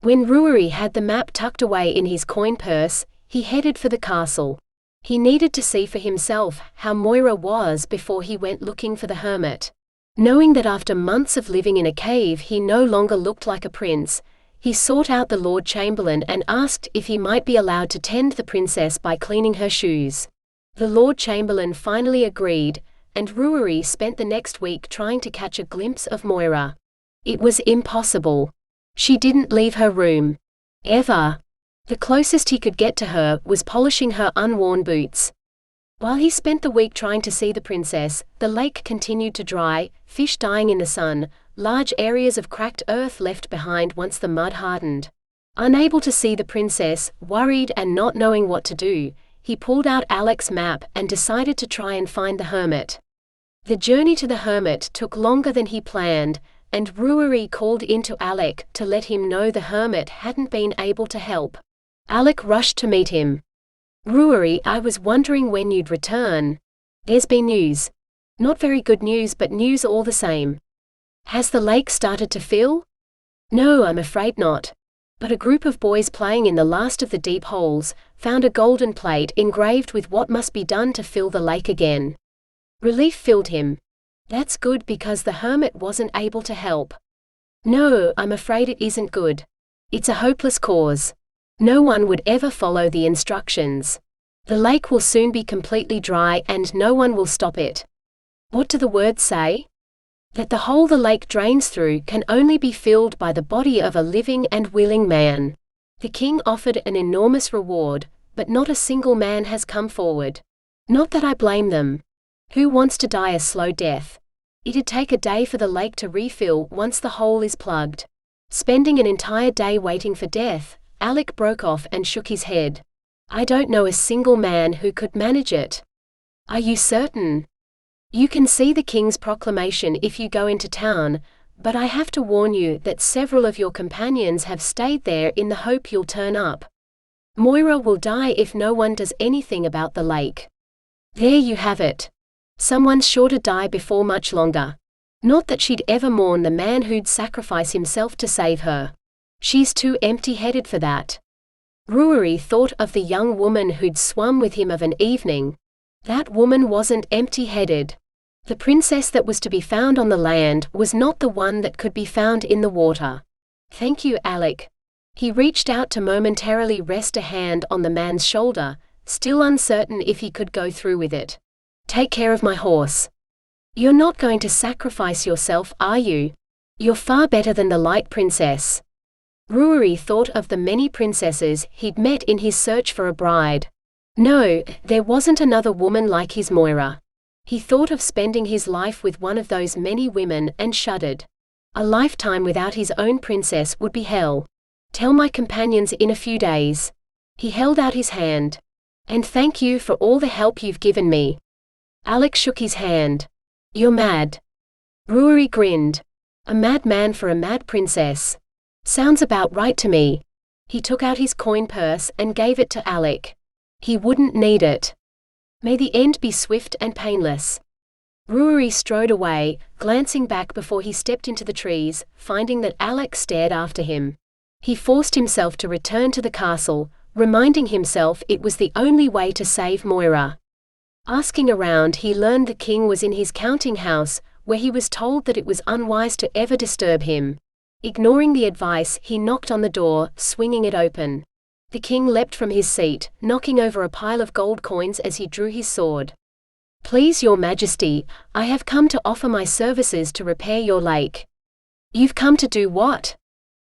When Ruairidh had the map tucked away in his coin purse, he headed for the castle. He needed to see for himself how Moira was before he went looking for the hermit. Knowing that after months of living in a cave he no longer looked like a prince, he sought out the Lord Chamberlain and asked if he might be allowed to tend the princess by cleaning her shoes. The Lord Chamberlain finally agreed, and Ruairidh spent the next week trying to catch a glimpse of Moira. It was impossible. She didn't leave her room. Ever. The closest he could get to her was polishing her unworn boots. While he spent the week trying to see the princess, the lake continued to dry, fish dying in the sun, large areas of cracked earth left behind once the mud hardened. Unable to see the princess, worried and not knowing what to do, he pulled out Alec's map and decided to try and find the hermit. The journey to the hermit took longer than he planned, and Ruairidh called into Alec to let him know the hermit hadn't been able to help. Alec rushed to meet him. Ruairidh, I was wondering when you'd return. There's been news. Not very good news, but news all the same. Has the lake started to fill? No, I'm afraid not. But a group of boys playing in the last of the deep holes found a golden plate engraved with what must be done to fill the lake again. Relief filled him. That's good, because the hermit wasn't able to help. No, I'm afraid it isn't good. It's a hopeless cause. No one would ever follow the instructions. The lake will soon be completely dry and no one will stop it. What do the words say? That the hole the lake drains through can only be filled by the body of a living and willing man. The king offered an enormous reward, but not a single man has come forward. Not that I blame them. Who wants to die a slow death? It'd take a day for the lake to refill once the hole is plugged. Spending an entire day waiting for death, Alec broke off and shook his head. I don't know a single man who could manage it. Are you certain? You can see the king's proclamation if you go into town, but I have to warn you that several of your companions have stayed there in the hope you'll turn up. Moira will die if no one does anything about the lake. There you have it. Someone's sure to die before much longer. Not that she'd ever mourn the man who'd sacrifice himself to save her. She's too empty-headed for that. Ruairidh thought of the young woman who'd swum with him of an evening. That woman wasn't empty-headed. The princess that was to be found on the land was not the one that could be found in the water. Thank you, Alec. He reached out to momentarily rest a hand on the man's shoulder, still uncertain if he could go through with it. Take care of my horse. You're not going to sacrifice yourself, are you? You're far better than the light princess. Ruairidh thought of the many princesses he'd met in his search for a bride. No, there wasn't another woman like his Moira. He thought of spending his life with one of those many women and shuddered. A lifetime without his own princess would be hell. Tell my companions in a few days. He held out his hand. And thank you for all the help you've given me. Alec shook his hand. You're mad. Ruairidh grinned. A madman for a mad princess. Sounds about right to me. He took out his coin purse and gave it to Alec. He wouldn't need it. May the end be swift and painless. Ruairidh strode away, glancing back before he stepped into the trees, finding that Alec stared after him. He forced himself to return to the castle, reminding himself it was the only way to save Moira. Asking around, he learned the king was in his counting house, where he was told that it was unwise to ever disturb him. Ignoring the advice, he knocked on the door, swinging it open. The king leapt from his seat, knocking over a pile of gold coins as he drew his sword. Please, your majesty, I have come to offer my services to repair your lake. You've come to do what?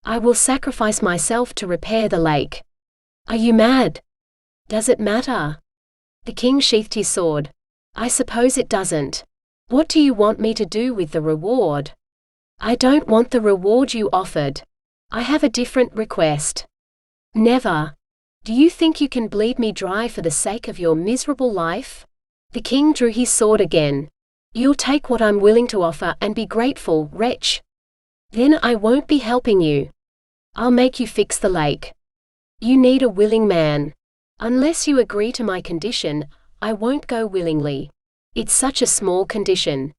I will sacrifice myself to repair the lake. Are you mad? Does it matter? The king sheathed his sword. I suppose it doesn't. What do you want me to do with the reward? I don't want the reward you offered. I have a different request. Never. Do you think you can bleed me dry for the sake of your miserable life? The king drew his sword again. You'll take what I'm willing to offer and be grateful, wretch. Then I won't be helping you. I'll make you fix the lake. You need a willing man. Unless you agree to my condition, I won't go willingly. It's such a small condition.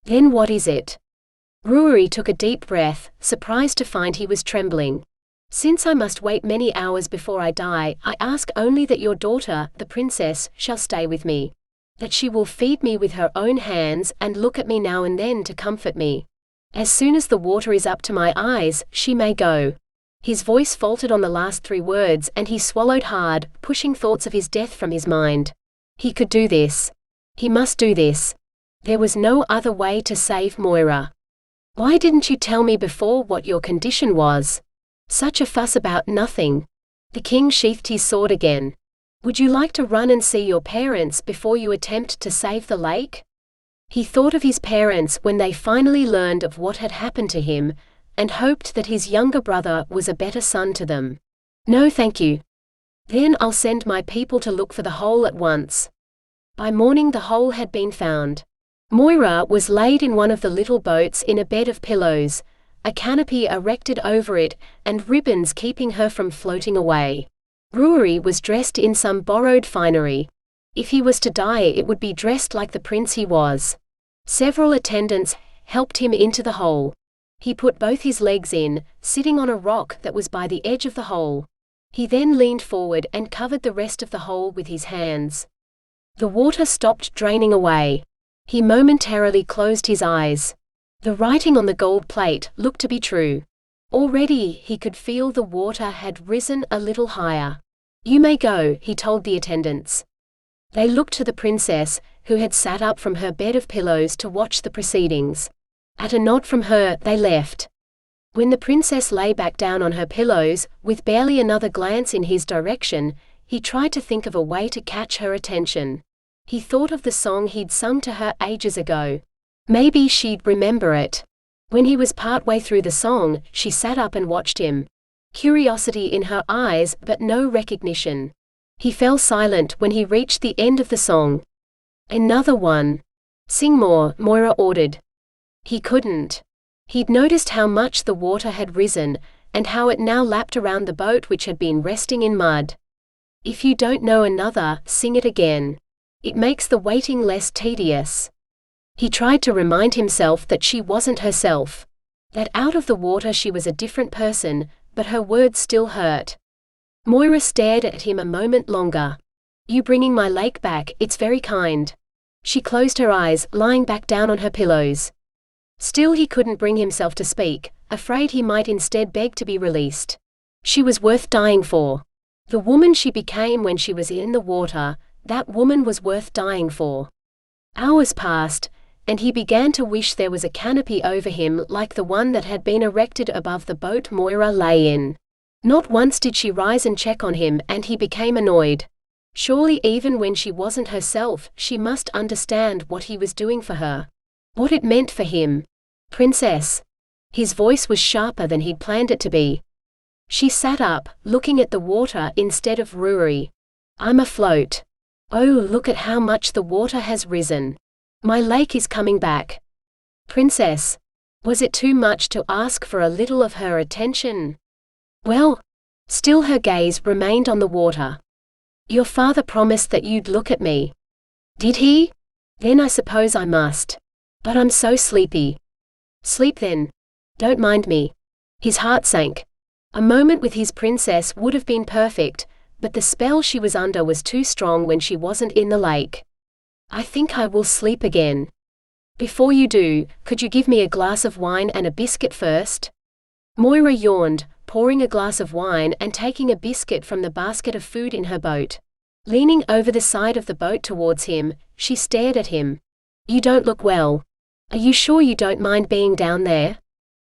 Then what is it? Ruairidh took a deep breath, surprised to find he was trembling. Since I must wait many hours before I die, I ask only that your daughter, the princess, shall stay with me. That she will feed me with her own hands and look at me now and then to comfort me. As soon as the water is up to my eyes, she may go. His voice faltered on the last 3 words and he swallowed hard, pushing thoughts of his death from his mind. He could do this. He must do this. There was no other way to save Moira. Why didn't you tell me before what your condition was? Such a fuss about nothing. The king sheathed his sword again. Would you like to run and see your parents before you attempt to save the lake? He thought of his parents when they finally learned of what had happened to him, and hoped that his younger brother was a better son to them. No, thank you. Then I'll send my people to look for the hole at once. By morning the hole had been found. Moira was laid in one of the little boats in a bed of pillows, a canopy erected over it, and ribbons keeping her from floating away. Ruairidh was dressed in some borrowed finery. If he was to die, it would be dressed like the prince he was. Several attendants helped him into the hole. He put both his legs in, sitting on a rock that was by the edge of the hole. He then leaned forward and covered the rest of the hole with his hands. The water stopped draining away. He momentarily closed his eyes. The writing on the gold plate looked to be true. Already he could feel the water had risen a little higher. "You may go," he told the attendants. They looked to the princess, who had sat up from her bed of pillows to watch the proceedings. At a nod from her, they left. When the princess lay back down on her pillows, with barely another glance in his direction, he tried to think of a way to catch her attention. He thought of the song he'd sung to her ages ago. Maybe she'd remember it. When he was partway through the song, she sat up and watched him. Curiosity in her eyes, but no recognition. He fell silent when he reached the end of the song. "Another one. Sing more," Moira ordered. He couldn't. He'd noticed how much the water had risen, and how it now lapped around the boat which had been resting in mud. "If you don't know another, sing it again. It makes the waiting less tedious." He tried to remind himself that she wasn't herself. That out of the water she was a different person, but her words still hurt. Moira stared at him a moment longer. "You bringing my lake back, it's very kind." She closed her eyes, lying back down on her pillows. Still he couldn't bring himself to speak, afraid he might instead beg to be released. She was worth dying for. The woman she became when she was in the water, that woman was worth dying for. Hours passed, and he began to wish there was a canopy over him like the one that had been erected above the boat Moira lay in. Not once did she rise and check on him, and he became annoyed. Surely even when she wasn't herself, she must understand what he was doing for her. What it meant for him. "Princess." His voice was sharper than he'd planned it to be. She sat up, looking at the water instead of Ruairidh. "I'm afloat. Oh, look at how much the water has risen. My lake is coming back." "Princess." Was it too much to ask for a little of her attention? "Well." Still her gaze remained on the water. "Your father promised that you'd look at me." "Did he? Then I suppose I must. But I'm so sleepy." "Sleep then. Don't mind me." His heart sank. A moment with his princess would have been perfect, but the spell she was under was too strong when she wasn't in the lake. "I think I will sleep again." "Before you do, could you give me a glass of wine and a biscuit first?" Moira yawned, pouring a glass of wine and taking a biscuit from the basket of food in her boat. Leaning over the side of the boat towards him, she stared at him. "You don't look well. Are you sure you don't mind being down there?"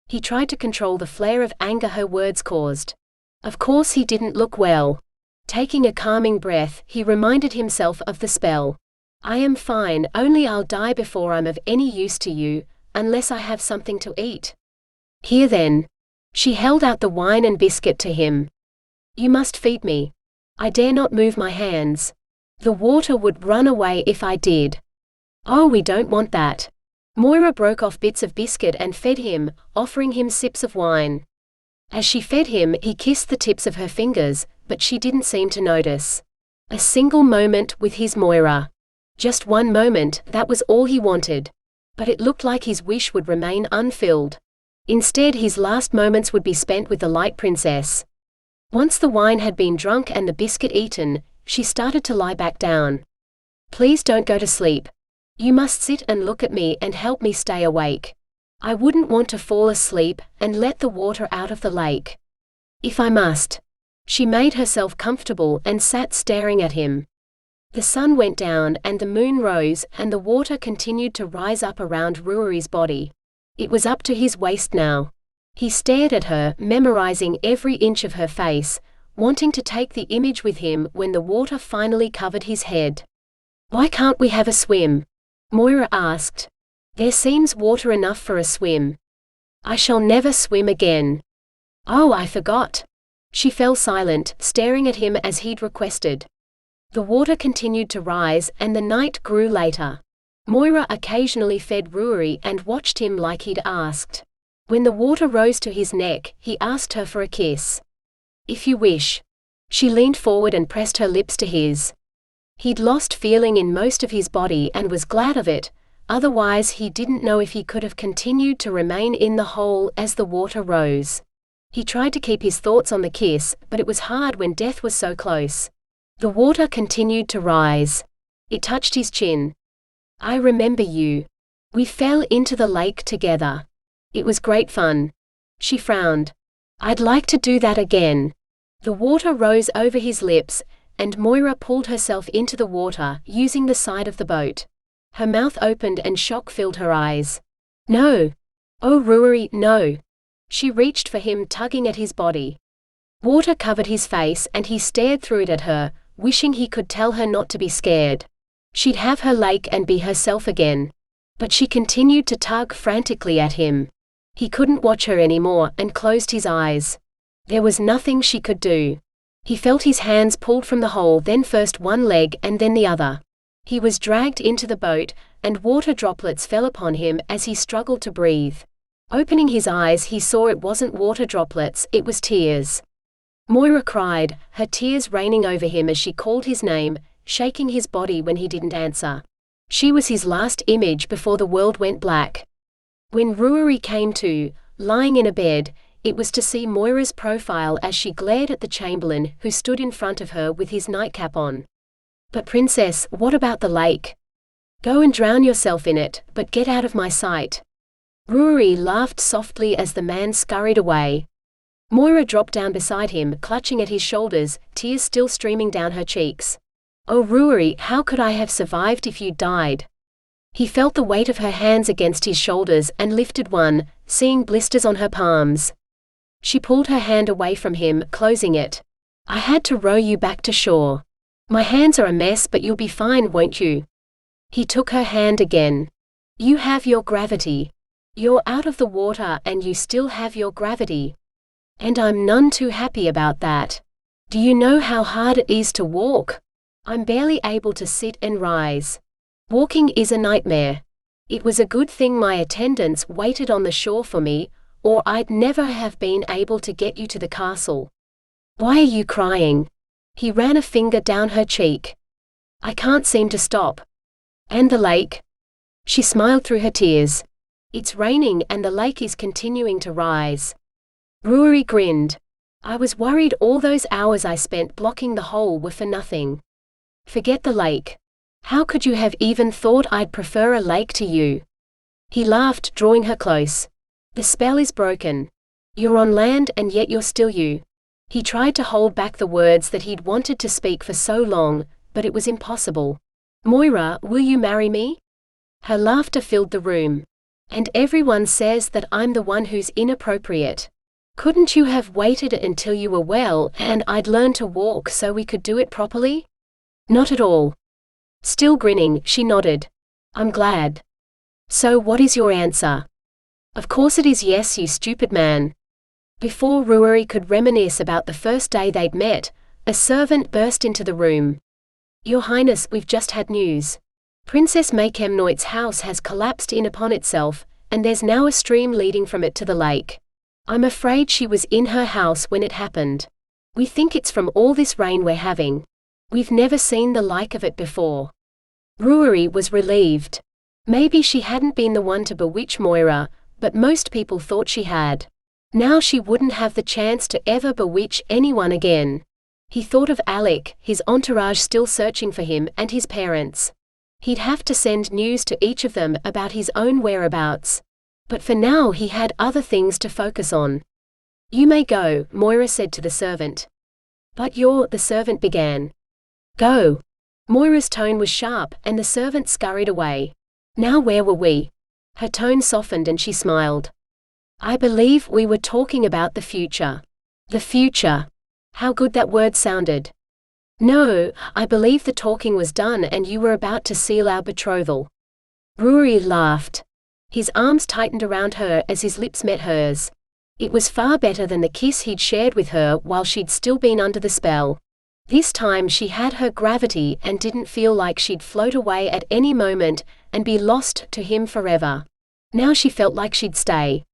He tried to control the flare of anger her words caused. Of course he didn't look well. Taking a calming breath, he reminded himself of the spell. "I am fine, only I'll die before I'm of any use to you, unless I have something to eat." "Here then." She held out the wine and biscuit to him. "You must feed me. I dare not move my hands. The water would run away if I did." "Oh, we don't want that." Moira broke off bits of biscuit and fed him, offering him sips of wine. As she fed him, he kissed the tips of her fingers, but she didn't seem to notice. A single moment with his Moira. Just one moment, that was all he wanted. But it looked like his wish would remain unfilled. Instead, his last moments would be spent with the light princess. Once the wine had been drunk and the biscuit eaten, she started to lie back down. "Please don't go to sleep. You must sit and look at me and help me stay awake. I wouldn't want to fall asleep and let the water out of the lake. If I must." She made herself comfortable and sat staring at him. The sun went down and the moon rose, and the water continued to rise up around Ruairidh's body. It was up to his waist now. He stared at her, memorizing every inch of her face, wanting to take the image with him when the water finally covered his head. "Why can't we have a swim?" Moira asked. "There seems water enough for a swim." "I shall never swim again." "Oh, I forgot." She fell silent, staring at him as he'd requested. The water continued to rise, and the night grew later. Moira occasionally fed Ruairidh and watched him like he'd asked. When the water rose to his neck, he asked her for a kiss. "If you wish." She leaned forward and pressed her lips to his. He'd lost feeling in most of his body and was glad of it, otherwise he didn't know if he could have continued to remain in the hole as the water rose. He tried to keep his thoughts on the kiss, but it was hard when death was so close. The water continued to rise. It touched his chin. I remember you. We fell into the lake together. It was great fun. She frowned. I'd like to do that again. The water rose over his lips, and Moira pulled herself into the water, using the side of the boat. Her mouth opened and shock filled her eyes. No. Oh Ruairidh, no. She reached for him, tugging at his body. Water covered his face and he stared through it at her, wishing he could tell her not to be scared. She'd have her lake and be herself again. But she continued to tug frantically at him. He couldn't watch her anymore and closed his eyes. There was nothing she could do. He felt his hands pulled from the hole, then first one leg and then the other. He was dragged into the boat, and water droplets fell upon him as he struggled to breathe. Opening his eyes, he saw it wasn't water droplets, it was tears. Moira cried, her tears raining over him as she called his name, shaking his body when he didn't answer. She was his last image before the world went black. When Ruairidh came to, lying in a bed, it was to see Moira's profile as she glared at the chamberlain who stood in front of her with his nightcap on. But princess, what about the lake? Go and drown yourself in it, but get out of my sight. Ruairidh laughed softly as the man scurried away. Moira dropped down beside him, clutching at his shoulders, tears still streaming down her cheeks. Oh Ruairidh, how could I have survived if you died? He felt the weight of her hands against his shoulders and lifted one, seeing blisters on her palms. She pulled her hand away from him, closing it. I had to row you back to shore. My hands are a mess, but you'll be fine, won't you? He took her hand again. You have your gravity. You're out of the water and you still have your gravity. And I'm none too happy about that. Do you know how hard it is to walk? I'm barely able to sit and rise. Walking is a nightmare. It was a good thing my attendants waited on the shore for me, or I'd never have been able to get you to the castle. Why are you crying? He ran a finger down her cheek. I can't seem to stop. And the lake? She smiled through her tears. It's raining and the lake is continuing to rise. Ruairidh grinned. I was worried all those hours I spent blocking the hole were for nothing. Forget the lake. How could you have even thought I'd prefer a lake to you? He laughed, drawing her close. The spell is broken. You're on land and yet you're still you. He tried to hold back the words that he'd wanted to speak for so long, but it was impossible. Moira, will you marry me? Her laughter filled the room. And everyone says that I'm the one who's inappropriate. Couldn't you have waited until you were well and I'd learned to walk so we could do it properly? Not at all. Still grinning, she nodded. I'm glad. So what is your answer? Of course it is yes, you stupid man. Before Ruairidh could reminisce about the first day they'd met, a servant burst into the room. Your Highness, we've just had news. Princess Makemnoit's house has collapsed in upon itself, and there's now a stream leading from it to the lake. I'm afraid she was in her house when it happened. We think it's from all this rain we're having. We've never seen the like of it before. Ruairidh was relieved. Maybe she hadn't been the one to bewitch Moira, but most people thought she had. Now she wouldn't have the chance to ever bewitch anyone again. He thought of Alec, his entourage still searching for him, and his parents. He'd have to send news to each of them about his own whereabouts. But for now he had other things to focus on. You may go, Moira said to the servant. But the servant began. Go. Moira's tone was sharp, and the servant scurried away. Now where were we? Her tone softened and she smiled. I believe we were talking about the future. The future. How good that word sounded. No, I believe the talking was done and you were about to seal our betrothal. Ruairidh laughed. His arms tightened around her as his lips met hers. It was far better than the kiss he'd shared with her while she'd still been under the spell. This time she had her gravity and didn't feel like she'd float away at any moment and be lost to him forever. Now she felt like she'd stay.